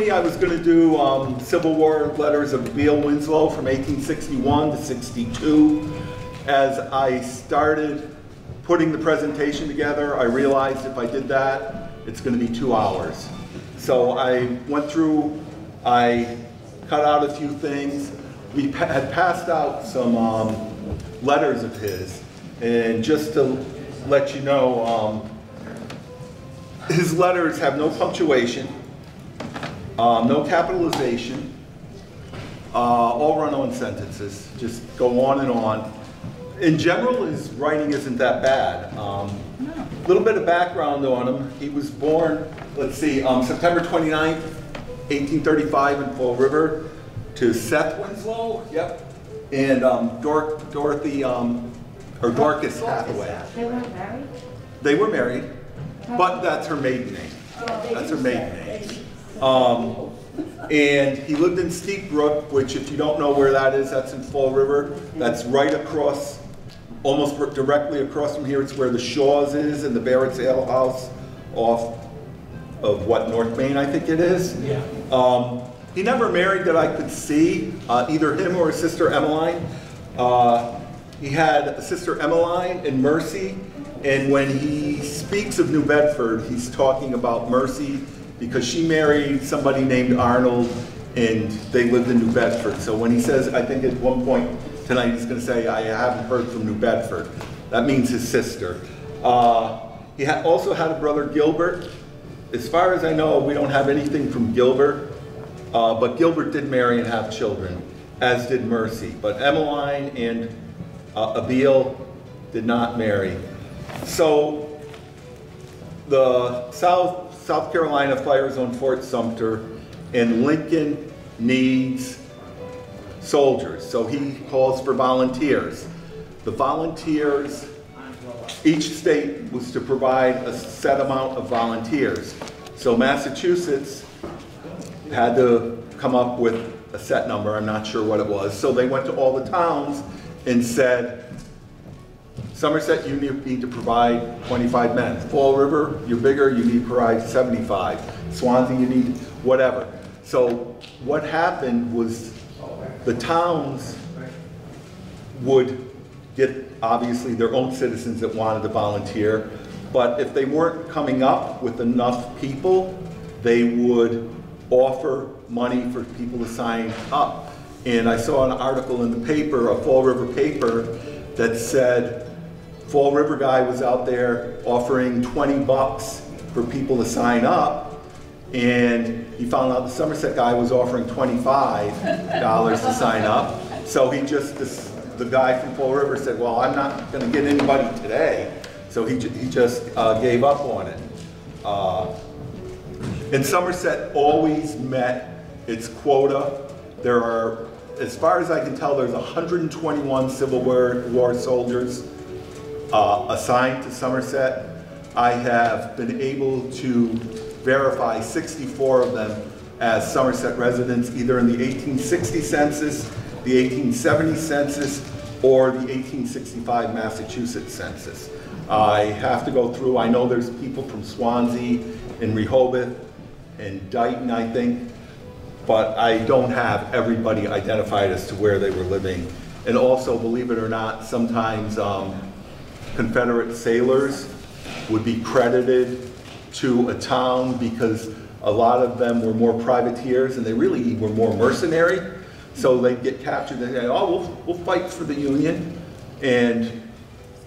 Originally, I was going to do Civil War letters of Abiel Winslow from 1861 to 62. As I started putting the presentation together, I realized if I did that, it's going to be 2 hours. So I went through, I cut out a few things. We had passed out some letters of his, and just to let you know, his letters have no punctuation, no capitalization, all run-on sentences, just go on and on. In general, his writing isn't that bad. A little bit of background on him. He was born, let's see, September 29th, 1835 in Fall River, to Seth Winslow, yep, and Dorothy, or Dorcas Hathaway. They weren't married? They were married, but that's her maiden name. That's her maiden name. And he lived in Steep Brook, which if you don't know where that is, that's in Fall River. That's right across, almost directly across from here. It's where the Shaws is and the Barrett's Ale House off of what, North Main, I think it is. Yeah. He never married that I could see, either him or his sister Emmeline. He had a sister Emmeline and Mercy, and when he speaks of New Bedford, he's talking about Mercy because she married somebody named Arnold and they lived in New Bedford. So when he says, I think at one point tonight he's going to say, I haven't heard from New Bedford, that means his sister. He also had a brother, Gilbert. As far as I know, we don't have anything from Gilbert, but Gilbert did marry and have children, as did Mercy. But Emmeline and Abiel did not marry. So the South Carolina fires on Fort Sumter, and Lincoln needs soldiers. So he calls for volunteers. The volunteers, each state was to provide a set amount of volunteers. So Massachusetts had to come up with a set number, I'm not sure what it was. So they went to all the towns and said, Somerset, you need to provide 25 men. Fall River, you're bigger, you need to provide 75. Swansea, you need whatever. So what happened was the towns would get, obviously, their own citizens that wanted to volunteer, but if they weren't coming up with enough people, they would offer money for people to sign up. And I saw an article in the paper, a Fall River paper, that said Fall River guy was out there offering 20 bucks for people to sign up, and he found out the Somerset guy was offering $25 to sign up. So he just, the guy from Fall River said, well, I'm not going to get anybody today. So he just gave up on it. And Somerset always met its quota. There are, as far as I can tell, there's 121 Civil War soldiers assigned to Somerset. I have been able to verify 64 of them as Somerset residents, either in the 1860 census, the 1870 census, or the 1865 Massachusetts census. I have to go through, I know there's people from Swansea and Rehoboth and Dighton, I think, but I don't have everybody identified as to where they were living. And also, believe it or not, sometimes Confederate sailors would be credited to a town because a lot of them were more privateers and they really were more mercenary. So they'd get captured and say, oh, we'll fight for the Union. And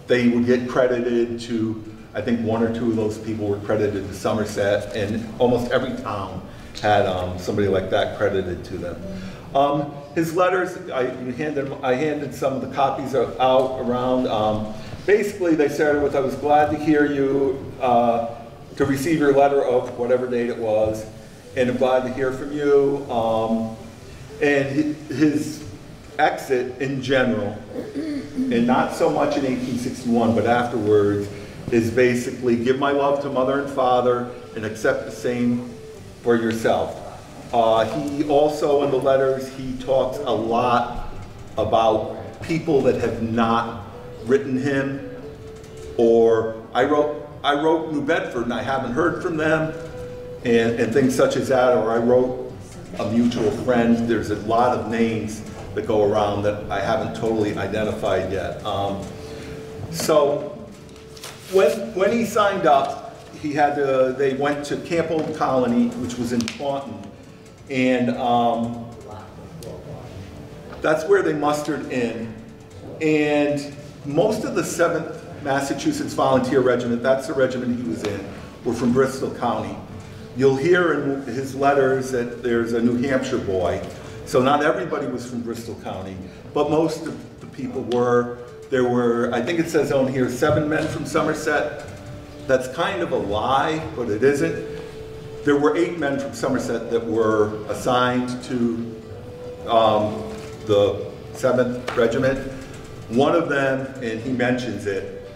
they would get credited to, I think 1 or 2 of those people were credited to Somerset, and almost every town had somebody like that credited to them. His letters, I handed some of the copies out around. Basically, they started with, I was glad to hear you, to receive your letter of whatever date it was, and I'm glad to hear from you. And his exit in general, and not so much in 1861, but afterwards, is basically give my love to mother and father and accept the same for yourself. He also, in the letters, he talks a lot about people that have not written him, or I wrote New Bedford and I haven't heard from them, and things such as that, or I wrote a mutual friend. There's a lot of names that go around that I haven't totally identified yet. So when he signed up, he had to, they went to Camp Old Colony, which was in Taunton, and that's where they mustered in. And most of the 7th Massachusetts Volunteer Regiment, that's the regiment he was in, were from Bristol County. You'll hear in his letters that there's a New Hampshire boy. So not everybody was from Bristol County, but most of the people were. There were, I think it says on here, 7 men from Somerset. That's kind of a lie, but it isn't. There were 8 men from Somerset that were assigned to the 7th Regiment. One of them, and he mentions it,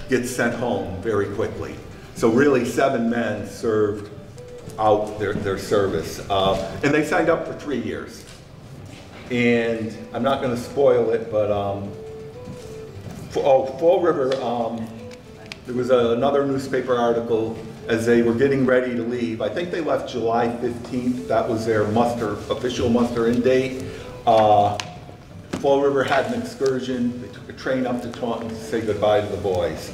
gets sent home very quickly. So really 7 men served out their service. And they signed up for 3 years. And I'm not going to spoil it, but Fall River, there was another newspaper article as they were getting ready to leave. I think they left July 15th. That was their official muster-in date. Fall River had an excursion. They took a train up to Taunton to say goodbye to the boys.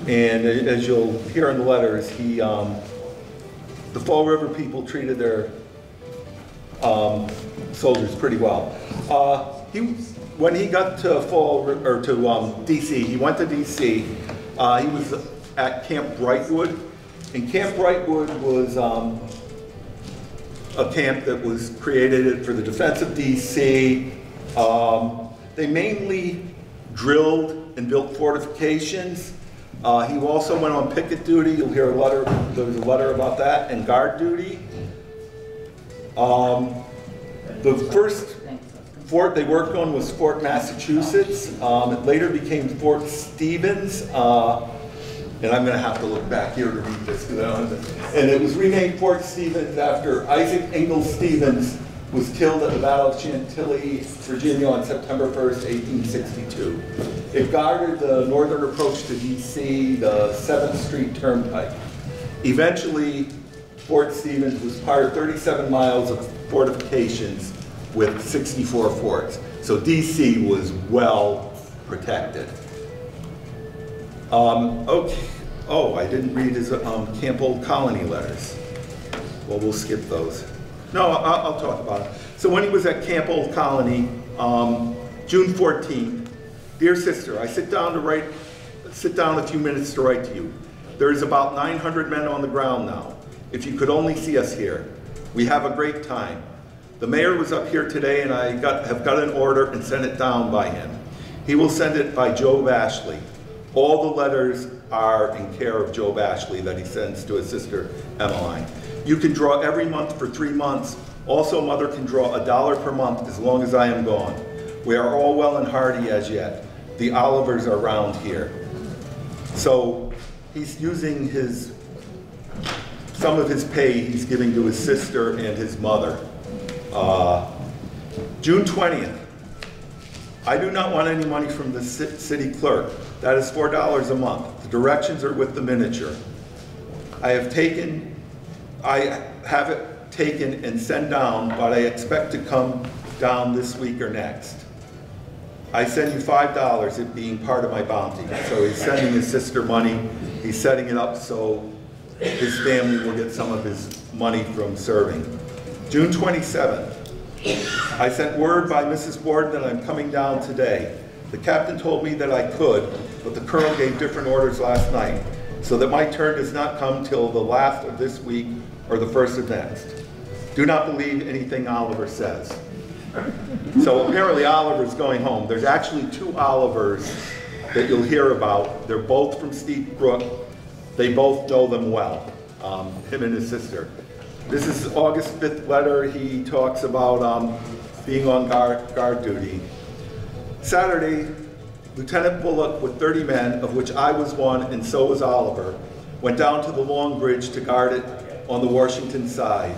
And as you'll hear in the letters, the Fall River people treated their soldiers pretty well. When he got to DC, he went to DC. He was at Camp Brightwood, and Camp Brightwood was a camp that was created for the defense of DC. They mainly drilled and built fortifications. He also went on picket duty. You'll hear there was a letter about that, and guard duty. The first fort they worked on was Fort Massachusetts. It later became Fort Stevens. And I'm going to have to look back here to read this. And it was renamed Fort Stevens after Isaac Ingalls Stevens was killed at the Battle of Chantilly, Virginia on September 1st, 1862. It guarded the northern approach to DC, the 7th Street Turnpike. Eventually, Fort Stevens was part of 37 miles of fortifications with 64 forts. So DC was well protected. Okay. Oh, I didn't read his Camp Old Colony letters. Well, we'll skip those. No, I'll talk about it. So when he was at Camp Old Colony, June 14th, dear sister, I sit down a few minutes to write to you. There is about 900 men on the ground now. If you could only see us here. We have a great time. The mayor was up here today, and I have got an order and sent it down by him. He will send it by Joe Ashley. All the letters are in care of Joe Ashley that he sends to his sister Emmeline. You can draw every month for 3 months. Also, Mother can draw $1 per month as long as I am gone. We are all well and hearty as yet. The Olivers are round here. So he's using some of his pay he's giving to his sister and his mother. June 20th. I do not want any money from the city clerk. That is $4 a month. The directions are with the miniature. I have it taken and sent down, but I expect to come down this week or next. I send you $5, it being part of my bounty. So he's sending his sister money. He's setting it up so his family will get some of his money from serving. June 27th. I sent word by Mrs. Borden that I'm coming down today. The captain told me that I could, but the colonel gave different orders last night, so that my turn does not come till the last of this week or the first of next. Do not believe anything Oliver says. So apparently Oliver's going home. There's actually 2 Olivers that you'll hear about. They're both from Steep Brook. They both know them well, him and his sister. This is August 5th letter. He talks about being on guard duty. Saturday, Lieutenant Bullock with 30 men, of which I was one and so was Oliver, went down to the Long Bridge to guard it on the Washington side.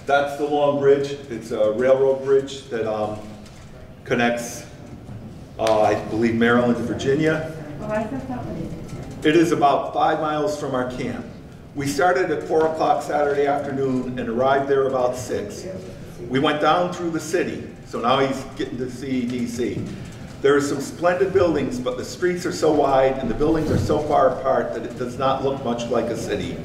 That's the Long Bridge. It's a railroad bridge that connects, I believe, Maryland to Virginia. Oh, I thought that was It is about 5 miles from our camp. We started at 4 o'clock Saturday afternoon and arrived there about 6. We went down through the city, so now he's getting to see DC. There are some splendid buildings, but the streets are so wide and the buildings are so far apart that it does not look much like a city.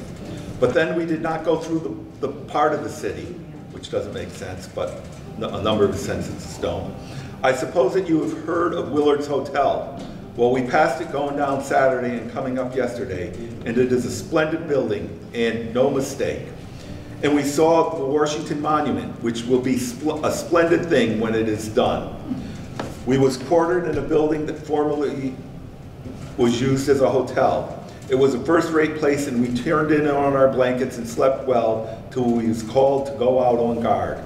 But then we did not go through the part of the city, which doesn't make sense, but a number of senses don't. I suppose that you have heard of Willard's Hotel. Well, we passed it going down Saturday and coming up yesterday, and it is a splendid building, and no mistake. And we saw the Washington Monument, which will be a splendid thing when it is done. We was quartered in a building that formerly was used as a hotel. It was a first-rate place, and we turned in on our blankets and slept well till we was called to go out on guard.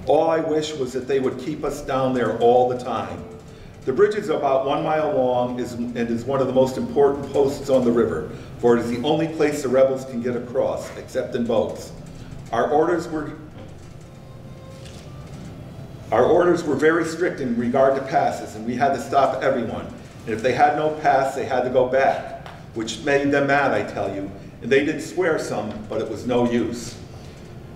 All I wish was that they would keep us down there all the time. The bridge is about 1 mile long and is one of the most important posts on the river, for it is the only place the rebels can get across, except in boats. Our orders were very strict in regard to passes, and we had to stop everyone. And if they had no pass, they had to go back, which made them mad, I tell you. And they did swear some, but it was no use.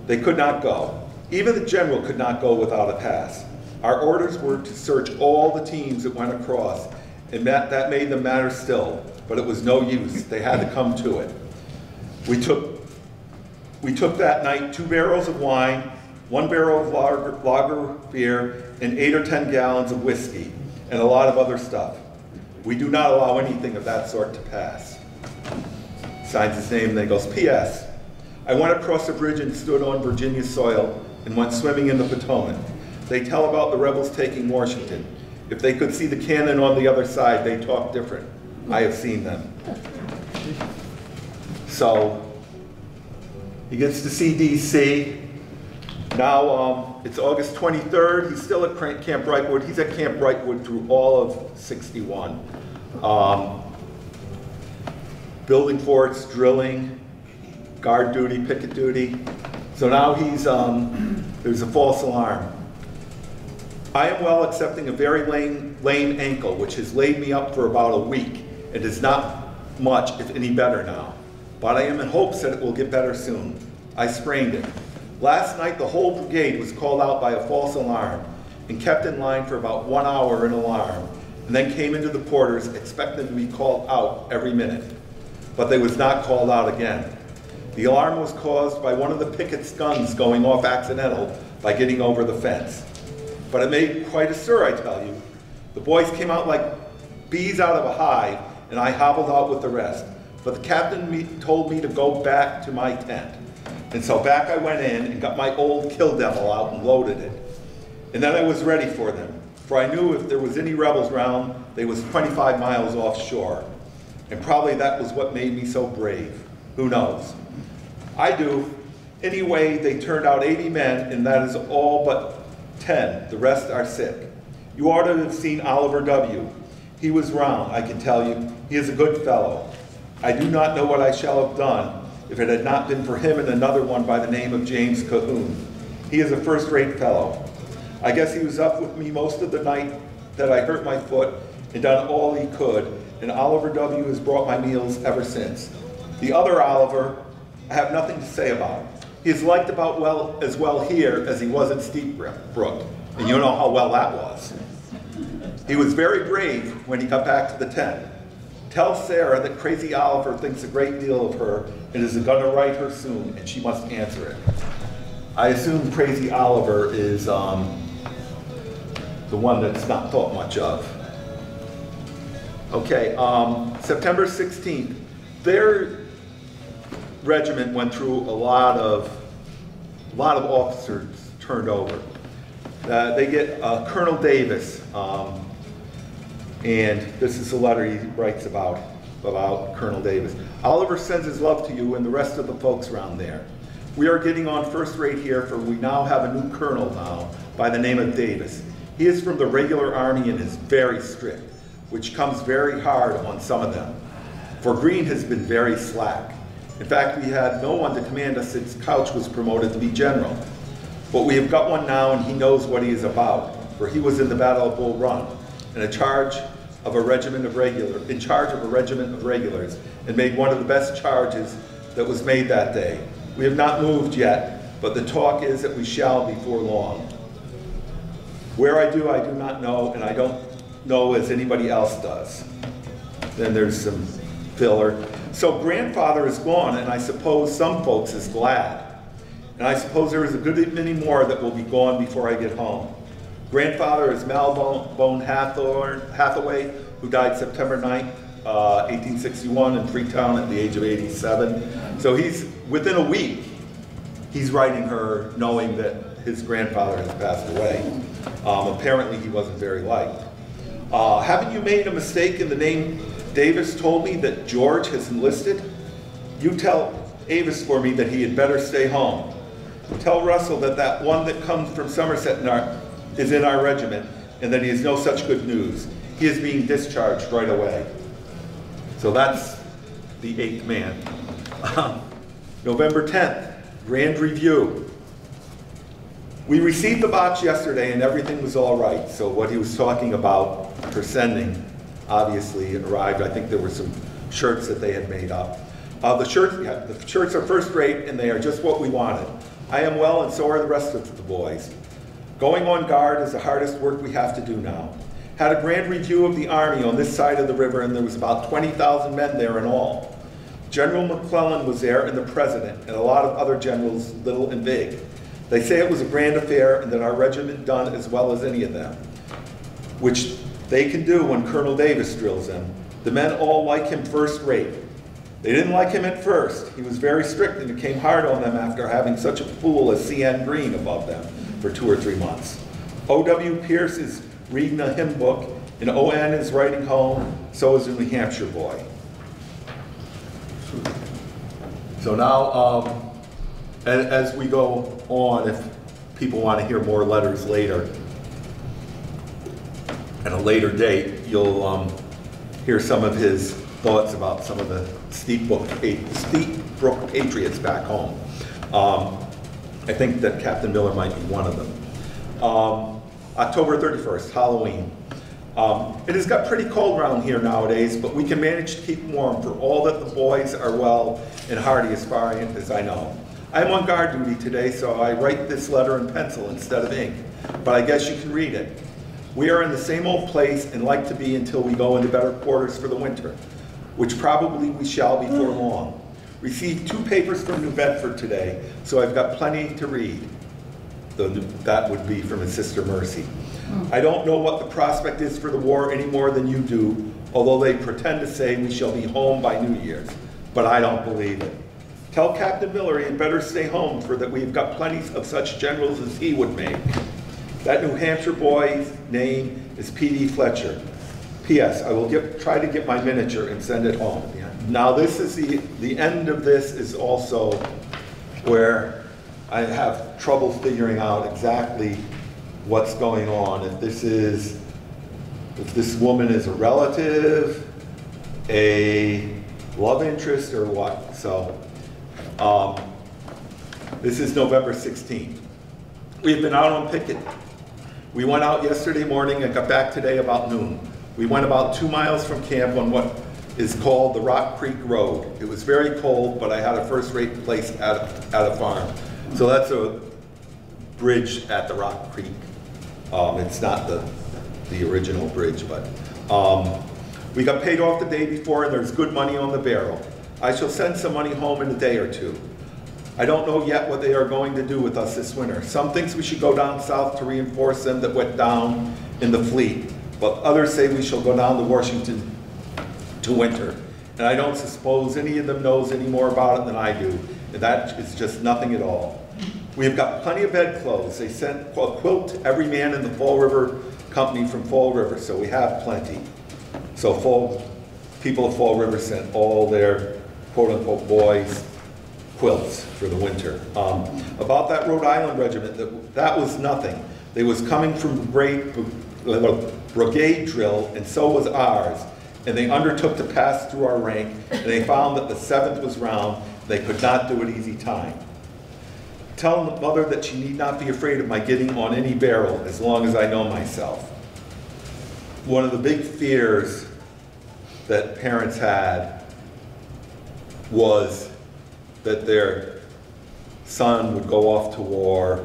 They could not go. Even the general could not go without a pass. Our orders were to search all the teams that went across, and that made them madder still, but it was no use. They had to come to it. We took that night 2 barrels of wine, 1 barrel of lager beer, and 8 or 10 gallons of whiskey, and a lot of other stuff. We do not allow anything of that sort to pass. Signs his name, and then he goes, P.S. I went across the bridge and stood on Virginia soil and went swimming in the Potomac. They tell about the rebels taking Washington. If they could see the cannon on the other side, they talk different. I have seen them. So, he gets to see DC. Now, it's August 23rd. He's still at Camp Brightwood. He's at Camp Brightwood through all of '61. Building forts, drilling, guard duty, picket duty. So now he's, there's a false alarm. I am well accepting a very lame ankle, which has laid me up for about a week and is not much, if any, better now. But I am in hopes that it will get better soon. I sprained it. Last night, the whole brigade was called out by a false alarm and kept in line for about 1 hour in alarm, and then came into the quarters expecting to be called out every minute. But they was not called out again. The alarm was caused by one of the picket's guns going off accidental by getting over the fence. But it made quite a stir, I tell you. The boys came out like bees out of a hive, and I hobbled out with the rest. But the captain told me to go back to my tent. And so back I went in and got my old Kill Devil out and loaded it. And then I was ready for them, for I knew if there was any rebels around, they was 25 miles offshore. And probably that was what made me so brave. Who knows? I do. Anyway, they turned out 80 men, and that is all but 10. The rest are sick. You ought to have seen Oliver W. He was round, I can tell you. He is a good fellow. I do not know what I shall have done if it had not been for him and another one by the name of James Cahoon. He is a first-rate fellow. I guess he was up with me most of the night that I hurt my foot and done all he could, and Oliver W. has brought my meals ever since. The other Oliver, I have nothing to say about. He is liked about as well here as he was at Steep Brook, and you know how well that was. He was very brave when he got back to the tent. Tell Sarah that Crazy Oliver thinks a great deal of her and is going to write her soon, and she must answer it. I assume Crazy Oliver is the one that's not thought much of. Okay, September 16th, their regiment went through a lot of officers turned over. They get Colonel Davis, and this is a letter he writes about Colonel Davis. Oliver sends his love to you and the rest of the folks around there. We are getting on first rate here, for we now have a new colonel now by the name of Davis. He is from the regular army and is very strict, which comes very hard on some of them. For Greene has been very slack. In fact, we had no one to command us since Couch was promoted to be general. But we have got one now, and he knows what he is about, for he was in the Battle of Bull Run, in charge of a regiment of regulars, and made one of the best charges that was made that day. We have not moved yet, but the talk is that we shall before long. Where I do not know, and I don't know as anybody else does. Then there's some filler. So grandfather is gone, and I suppose some folks is glad. And I suppose there is a good many more that will be gone before I get home. Grandfather is Malbone Hathaway, who died September 9th, 1861 in Freetown at the age of 87. So he's, within a week, he's writing her knowing that his grandfather has passed away. Apparently he wasn't very liked. Haven't you made a mistake in the name Davis told me that George has enlisted? You tell Avis for me that he had better stay home. Tell Russell that that one that comes from Somerset is in our regiment, and that he has no such good news. He is being discharged right away. So that's the 8th man. November 10th, Grand Review. We received the box yesterday and everything was all right. So what he was talking about for sending obviously arrived. I think there were some shirts that they had made up. The shirts are first rate and they are just what we wanted. I am well and so are the rest of the boys. Going on guard is the hardest work we have to do now. Had a grand review of the army on this side of the river and there was about 20,000 men there in all. General McClellan was there and the president and a lot of other generals, little and big. They say it was a grand affair and that our regiment done as well as any of them, which they can do when Colonel Davis drills them. The men all like him first rate. They didn't like him at first. He was very strict and it came hard on them after having such a fool as C.N. Green above them for 2 or 3 months. O.W. Pierce is reading a hymn book and O.N. is writing home, so is a New Hampshire boy. So now, as we go on, if people want to hear more letters later, at a later date, you'll hear some of his thoughts about some of the Steep Brook Patriots back home. I think that Captain Miller might be one of them. October 31st, Halloween. It has got pretty cold around here nowadays, but we can manage to keep warm for all that the boys are well and hearty as far as I know. I am on guard duty today, so I write this letter in pencil instead of ink, but I guess you can read it. We are in the same old place and like to be until we go into better quarters for the winter, which probably we shall before long. Received 2 papers from New Bedford today, so I've got plenty to read. That would be from his sister Mercy. I don't know what the prospect is for the war any more than you do, although they pretend to say we shall be home by New Year's, but I don't believe it. Tell Captain Miller he had better stay home, for that we've got plenty of such generals as he would make. That New Hampshire boy's name is P.D. Fletcher. P.S. I will try to get my miniature and send it home. Yeah. Now this is the end of this is also where I have trouble figuring out exactly what's going on. If this woman is a relative, a love interest, or what. So this is November 16th. We've been out on picket. We went out yesterday morning and got back today about noon. We went about 2 miles from camp on what is called the Rock Creek Road. It was very cold, but I had a first-rate place at a farm. So that's a bridge at the Rock Creek. It's not the original bridge, but we got paid off the day before and there's good money on the barrel. I shall send some money home in a day or 2. I don't know yet what they are going to do with us this winter. Some thinks we should go down south to reinforce them that went down in the fleet, but others say we shall go down to Washington to winter. And I don't suppose any of them knows any more about it than I do, and that is just nothing at all. We have got plenty of bedclothes. They sent a quilt to every man in the Fall River Company from Fall River, so we have plenty. So people of Fall River sent all their quote-unquote boys quilts for the winter. About that Rhode Island regiment, that was nothing. They was coming from the great brigade drill, and so was ours. And they undertook to pass through our rank, and they found that the 7th was round. They could not do it easy time. Tell mother that she need not be afraid of my getting on any barrel as long as I know myself. One of the big fears that parents had was that their son would go off to war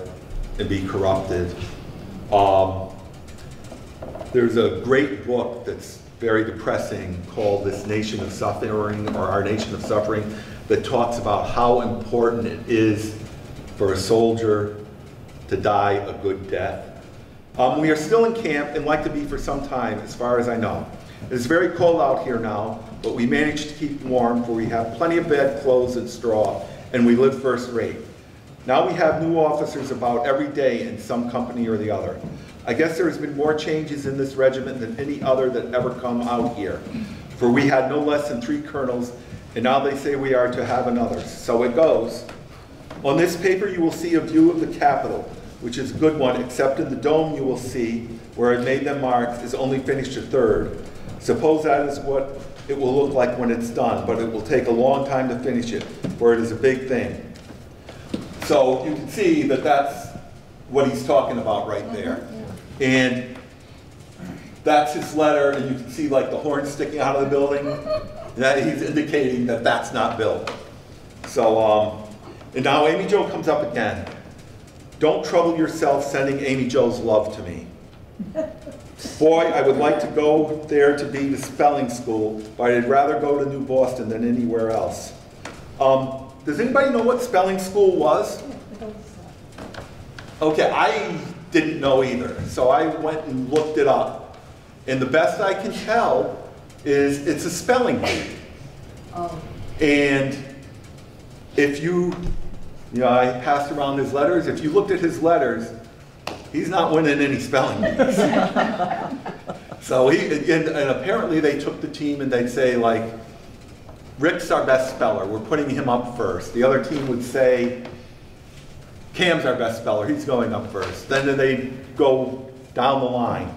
and be corrupted. There's a great book that's very depressing called This Nation of Suffering, or Our Nation of Suffering, that talks about how important it is for a soldier to die a good death. We are still in camp and like to be for some time, as far as I know. It is very cold out here now, but we managed to keep warm, for we have plenty of bed, clothes, and straw, and we live first rate. Now we have new officers about every day in some company or the other. I guess there has been more changes in this regiment than any other that ever come out here, for we had no less than 3 colonels, and now they say we are to have another. So it goes. On this paper you will see a view of the Capitol, which is a good one, except in the dome you will see, where I made them marks, is only finished a third. Suppose that is what it will look like when it's done, but it will take a long time to finish it, for it is a big thing. So you can see that that's what he's talking about right there. And that's his letter, and you can see like the horn sticking out of the building. That he's indicating that that's not built. So, and now Amy Jo comes up again. Don't trouble yourself sending Amy Jo's love to me. Boy, I would like to go there to be the spelling school, but I'd rather go to New Boston than anywhere else. Does anybody know what spelling school was? Okay, I didn't know either, so I went and looked it up. And the best I can tell is it's a spelling bee. Oh. And if you know, I passed around his letters. If you looked at his letters, he's not winning any spelling bees. So and apparently they took the team and they'd say like, Rick's our best speller, we're putting him up first. The other team would say, Cam's our best speller, he's going up first. Then they'd go down the line.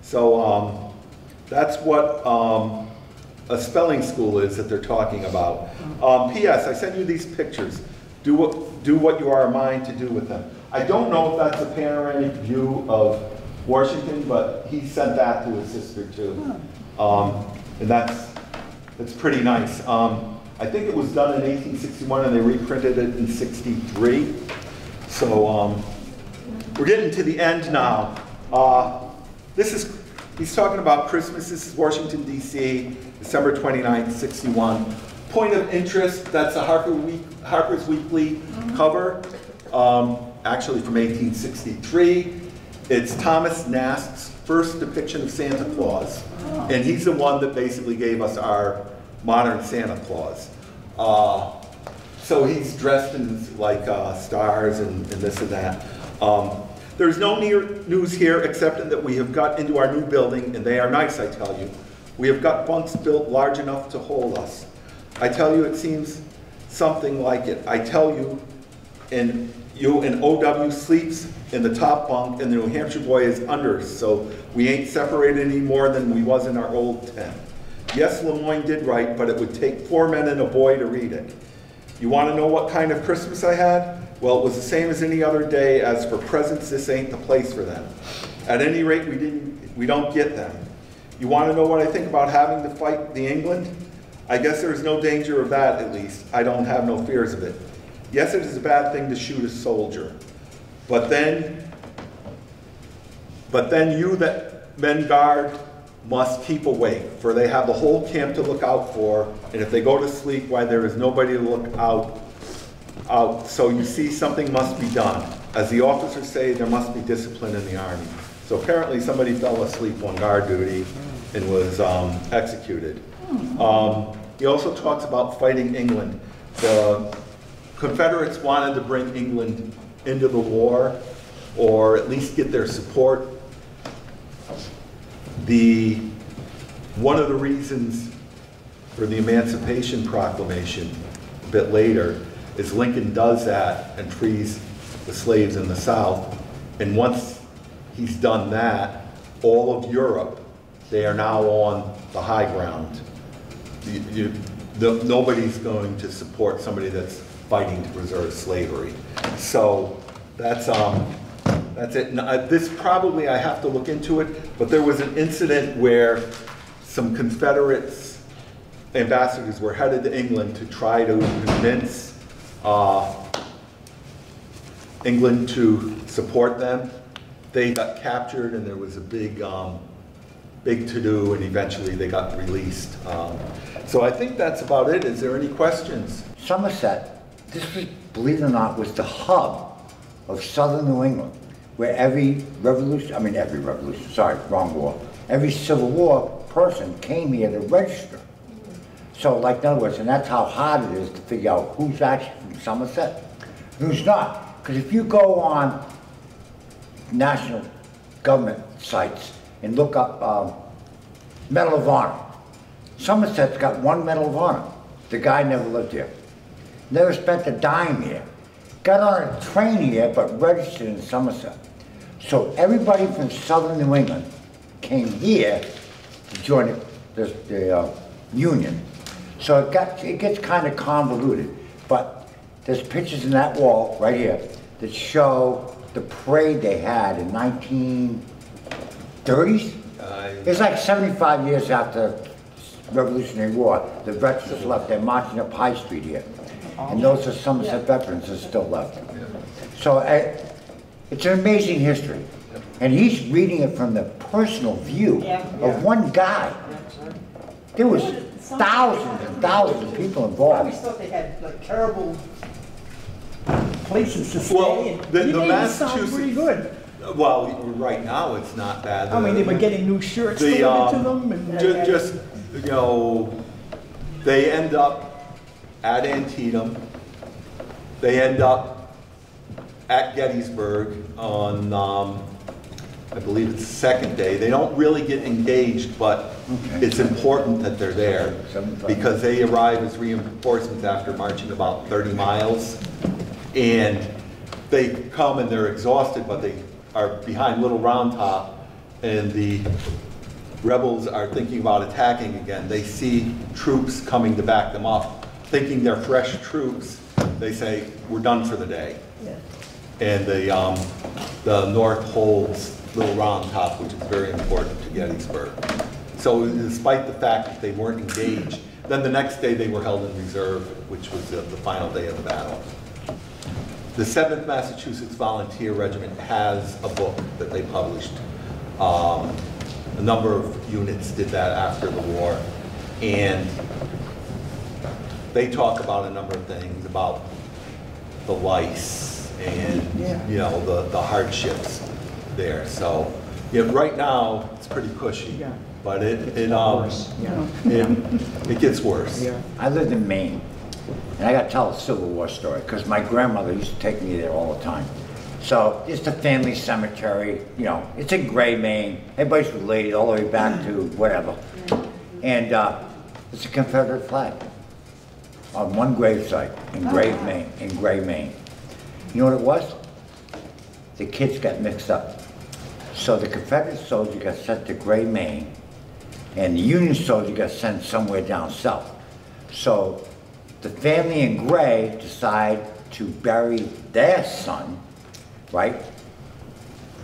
So that's what a spelling school is that they're talking about. P.S. I sent you these pictures. Do what you are a mind to do with them. I don't know if that's a panoramic view of Washington, but he sent that to his sister too. And that's pretty nice. I think it was done in 1861 and they reprinted it in 63. So we're getting to the end now. He's talking about Christmas. This is Washington, D.C., December 29th, 61. Point of interest, that's a Harper's Weekly cover, actually from 1863. It's Thomas Nast's first depiction of Santa Claus. And he's the one that basically gave us our modern Santa Claus. So he's dressed in like stars and this and that. There's no news here except in that we have got into our new building, and they are nice, I tell you. We have got bunks built large enough to hold us. I tell you, it seems something like it. I tell you, and OW sleeps in the top bunk, and the New Hampshire boy is under, so we ain't separated any more than we was in our old tent. Yes, Lemoyne did write, but it would take 4 men and a boy to read it. You want to know what kind of Christmas I had? Well, it was the same as any other day. As for presents, this ain't the place for them. At any rate, we don't get them. You want to know what I think about having to fight the England? I guess there's no danger of that, at least. I don't have no fears of it. Yes, it is a bad thing to shoot a soldier. But then you that men guard must keep awake, for they have the whole camp to look out for, and if they go to sleep, why, there is nobody to look out. So you see, something must be done. As the officers say, there must be discipline in the Army. So apparently somebody fell asleep on guard duty and was executed. He also talks about fighting England. The Confederates wanted to bring England into the war, or at least get their support. One of the reasons for the Emancipation Proclamation a bit later is Lincoln does that and frees the slaves in the South. And once he's done that, all of Europe, they are now on the high ground. Nobody's going to support somebody that's fighting to preserve slavery. So that's it. Now, this probably, I have to look into it, but there was an incident where some Confederates ambassadors were headed to England to try to convince England to support them. They got captured and there was a big, big to-do, and eventually they got released. So I think that's about it. Is there any questions? Somerset, this was, believe it or not, was the hub of southern New England, where every revolution, sorry, wrong war, every Civil War person came here to register. So, like, in other words, and that's how hard it is to figure out who's actually from Somerset and who's not. Because if you go on national government sites and look up Medal of Honor, Somerset's got one Medal of Honor. The guy never lived here. Never spent a dime here. Got on a train here, but registered in Somerset. So everybody from southern New England came here to join the Union. So it gets kind of convoluted. But there's pictures in that wall right here that show the parade they had in 1930s. It's like 75 years after Revolutionary War. The veterans left. They're marching up High Street here. And those are Somerset veterans that are still left. So it's an amazing history. And he's reading it from the personal view of one guy. There was thousands and thousands of people I involved. always thought they had like terrible places to stay. Well, and the you made it sound Massachusetts- pretty good. Well, right now it's not bad. I mean, they were getting new shirts delivered to them. And Just, you know, they end up at Antietam. They end up at Gettysburg on, I believe it's the second day. They don't really get engaged, but it's important that they're there because they arrive as reinforcements after marching about 30 miles. And they come and they're exhausted, but they are behind Little Round Top, and the rebels are thinking about attacking again. They see troops coming to back them up. Thinking they're fresh troops, they say, we're done for the day. Yeah. And the North holds Little Round Top, which is very important to Gettysburg. So despite the fact that they weren't engaged, then the next day they were held in reserve, which was the final day of the battle. The 7th Massachusetts Volunteer Regiment has a book that they published. A number of units did that after the war. And they talk about a number of things, about the lice and you know, the hardships there. So right now it's pretty cushy, but it gets worse. I lived in Maine, and I got to tell a Civil War story because my grandmother used to take me there all the time. So it's the family cemetery, you know, it's in Gray, Maine. Everybody's related all the way back to whatever. And it's a Confederate flag on one gravesite in Gray, Maine. You know what it was? The kids got mixed up. So the Confederate soldier got sent to Gray, Maine, and the Union soldier got sent somewhere down south. So the family in Gray decide to bury their son, right,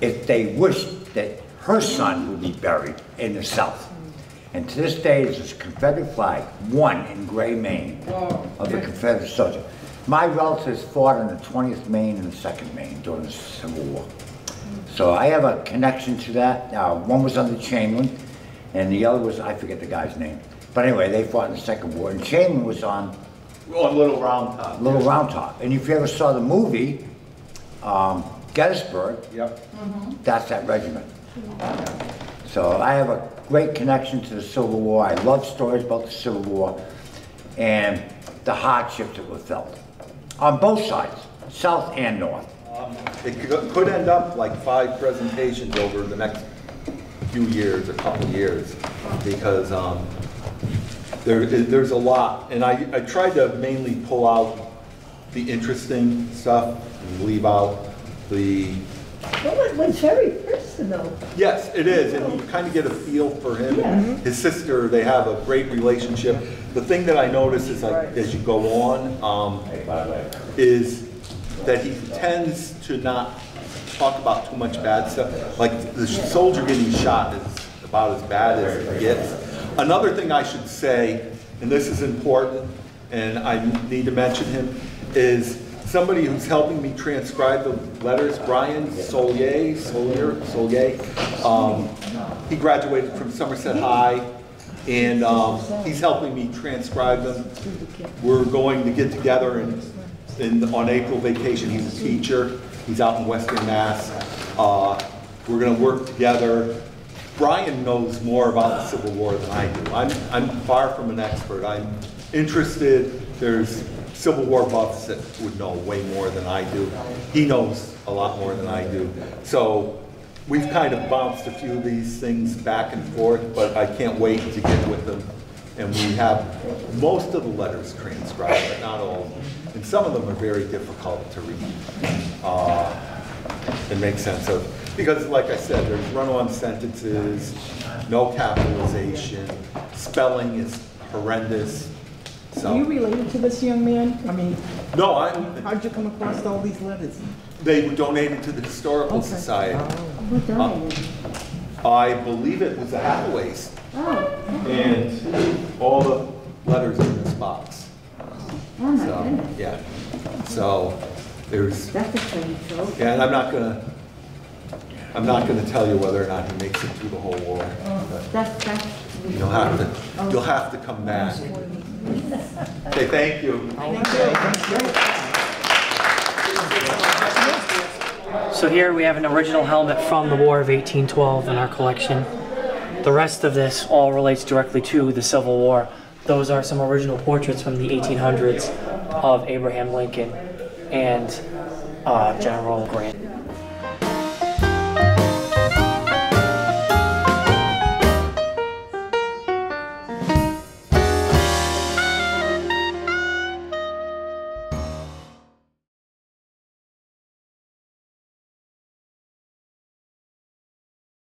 if they wished that her son would be buried in the south. And to this day, there's a Confederate flag, one in Gray, Maine, of the Confederate soldier. My relatives fought in the 20th Maine and the 2nd Maine during the Civil War. So I have a connection to that. One was under Chamberlain, and the other was, I forget the guy's name. But anyway, they fought in the Second War, and Chamberlain was on Little Round Top. Little Round Top. And if you ever saw the movie, Gettysburg, that's that regiment. So I have a great connection to the Civil War. I love stories about the Civil War and the hardships that were felt on both sides, south and north. It could end up like 5 presentations over the next few years, a couple years, because there's a lot. And I tried to mainly pull out the interesting stuff and leave out the... Well, it was very personal. Yes, it is, and you kind of get a feel for him. Yeah. His sister, they have a great relationship. The thing that I notice is, like, as you go on, is that he tends to not talk about too much bad stuff. Like, the soldier getting shot is about as bad as it gets. Another thing I should say, and this is important, and I need to mention him, is somebody who's helping me transcribe the letters, Brian Solier. He graduated from Somerset High, and he's helping me transcribe them. We're going to get together on April vacation. He's a teacher. He's out in Western Mass. We're going to work together. Brian knows more about the Civil War than I do. I'm far from an expert. I'm interested. There's Civil War buffs that would know way more than I do. He knows a lot more than I do. So we've kind of bounced a few of these things back and forth, but I can't wait to get with them. And we have most of the letters transcribed, but not all of them. And some of them are very difficult to read and make sense of. Because like I said, there's run-on sentences, no capitalization, spelling is horrendous. So. Are you related to this young man? I mean, no, how'd you come across all these letters? They were donated to the Historical Society. Who donated? I believe it was the Hathaways. Oh. And all the letters in this box. Oh my So, goodness. yeah. So there's. That's a pretty trophy. Yeah, and I'm not gonna tell you whether or not he makes it through the whole war. That's. You'll have to come back. Okay, thank you. So here we have an original helmet from the War of 1812 in our collection. The rest of this all relates directly to the Civil War. Those are some original portraits from the 1800s of Abraham Lincoln and General Grant.